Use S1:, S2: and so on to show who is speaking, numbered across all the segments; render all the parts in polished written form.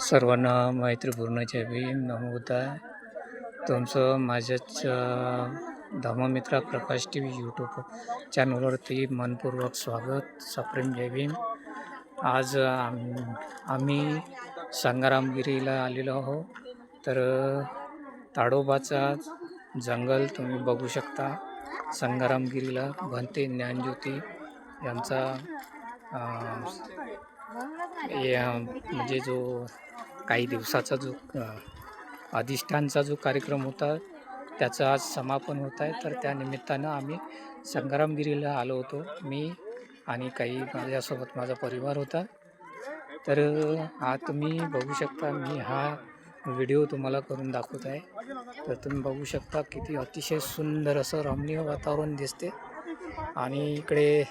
S1: सर्वांना मैत्रीपूर्ण जय भीम. नमो बुद्धाय. तुमचं माझ्याच धर्ममित्र प्रकाश TV यूट्यूब चॅनलवरती मनपूर्वक स्वागत. सप्रेम जय भीम. आज आम्ही संग्रामगिरीला आलेलो आहोत. तर ताडोबाचा जंगल तुम्ही बघू शकता. संग्रामगिरीला भंते ज्ञानज्योती यांचा म्हणजे जो काही दिवसाचा जो अधिष्ठानचा जो कार्यक्रम होता त्याचा आज समापन होत आहे. तर त्या निमित्तानं आम्ही संग्रामगिरीला आलो होतो. मी आणि काही माझ्यासोबत माझा परिवार होता. तर आज तुम्ही बघू शकता, मी हा व्हिडिओ तुम्हाला करून दाखवत आहे. तर तुम्ही बघू शकता किती अतिशय सुंदर असं रमणीय वातावरण दिसते. आणि इकडे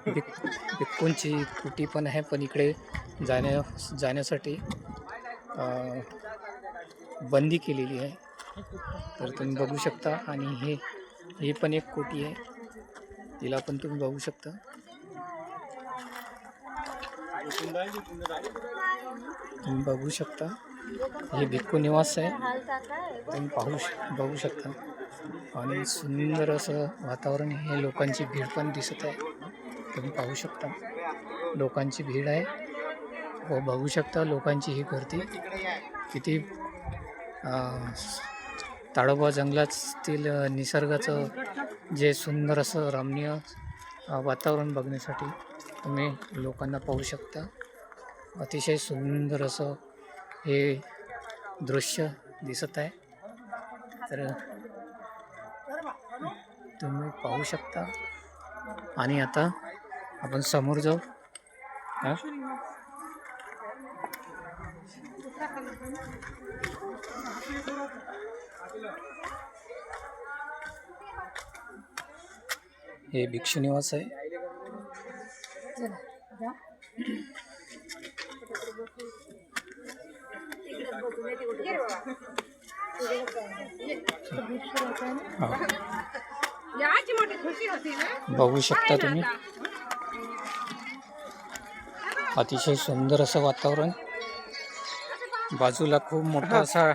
S1: भिक्खूंची कुटी पण आहे, पण इकडे जाण्यासाठी बंदी केलेली आहे. तर तुम्ही बघू शकता. आणि हे पण एक कुटी आहे, तिला पण तुम्ही बघू शकता. तुम्ही बघू शकता हे भिक्खू निवास आहे, तुम्ही बघू शकता. आणि सुंदर असं वातावरण, हे लोकांची भीड पण दिसत आहे. तुम्ही पाहू शकता लोकांची भीड आहे व बघू शकता लोकांची ही गर्दी किती. ताडोबा जंगलातील निसर्गाचं जे सुंदर असं रमणीय वातावरण बघण्यासाठी तुम्ही लोकांना पाहू शकता. अतिशय सुंदर असं हे दृश्य दिसत आहे. तर तुम्ही पाहू शकता. आणि आता आपण समोर जाऊ. हे भिक्षू निवास आहे. बघू शकता तुम्ही, अतिशय सुंदर असं वातावरण. बाजूला खूप मोठा असा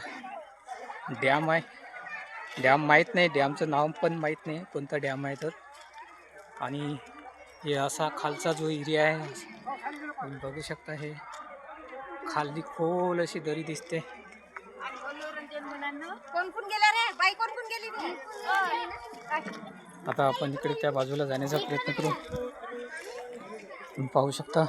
S1: डॅम आहे. डॅम माहीत नाही, डॅमचं नाव पण माहीत नाही कोणता डॅम आहे तर. आणि हे असा खालचा जो एरिया आहे तुम्ही बघू शकता. हे खाली खोल अशी दरी दिसते. आता आपण इकडे त्या बाजूला जाण्याचा प्रयत्न करू. तुम्ही पाहू शकता.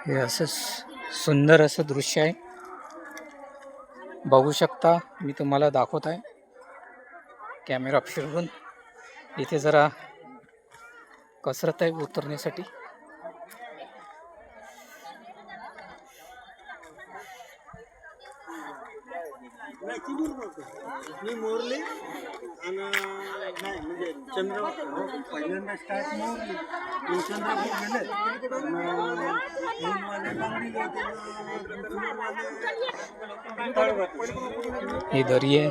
S1: हे असं सुंदर असं दृश्य आहे, बघू शकता. मी तुम्हाला दाखवत आहे कॅमेरा फिरवून. इथे जरा कसरत आहे उतरण्यासाठी.
S2: मी मोरली आणि नाही म्हणजे चंद्रपूर पहिल्यांदा स्टार्ट मोरली, चंद्रपूर गेले.
S1: ही दरी आहे,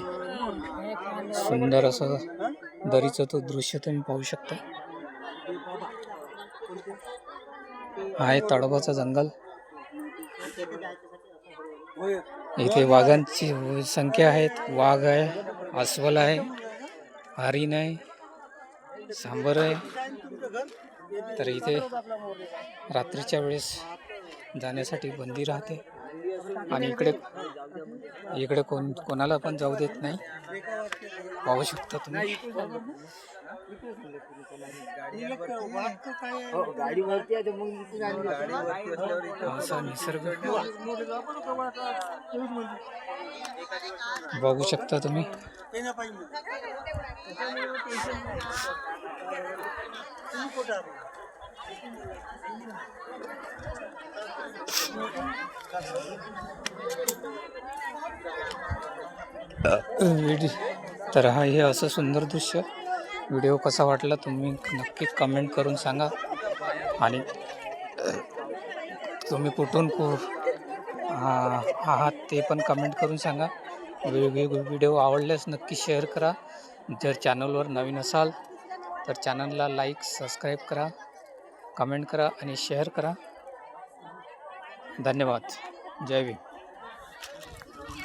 S1: सुंदर असं दरीचं तो दृश्य तुम्ही पाहू शकता. आहे ताडोबाचा जंगल. इथे वाघांची संख्या आहेत. वाघ आहे, अस्वल आहे, हरिण आहे, सांबर आहे. तर इथे रात्रीच्या वेळेस जाण्यासाठी बंदी राहते. आणि इकडे कोणाला पण जाऊ देत नाही. पाहू शकता तुम्ही. असा निसर्ग बघू शकता तुम्ही. तर हे असं सुंदर दृश्य. व्हिडिओ कसा वाटला तुम्ही नक्कीच कमेंट करून सांगा. आणि तुम्ही कुठून आहात ते पण कमेंट करून सांगा. व्हिडिओ आवडल्यास नक्की शेअर करा. जर चॅनलवर नवीन असाल तर चॅनलला लाईक सबस्क्राईब करा, कमेंट करा आणि शेअर करा. धन्यवाद. जय भीम.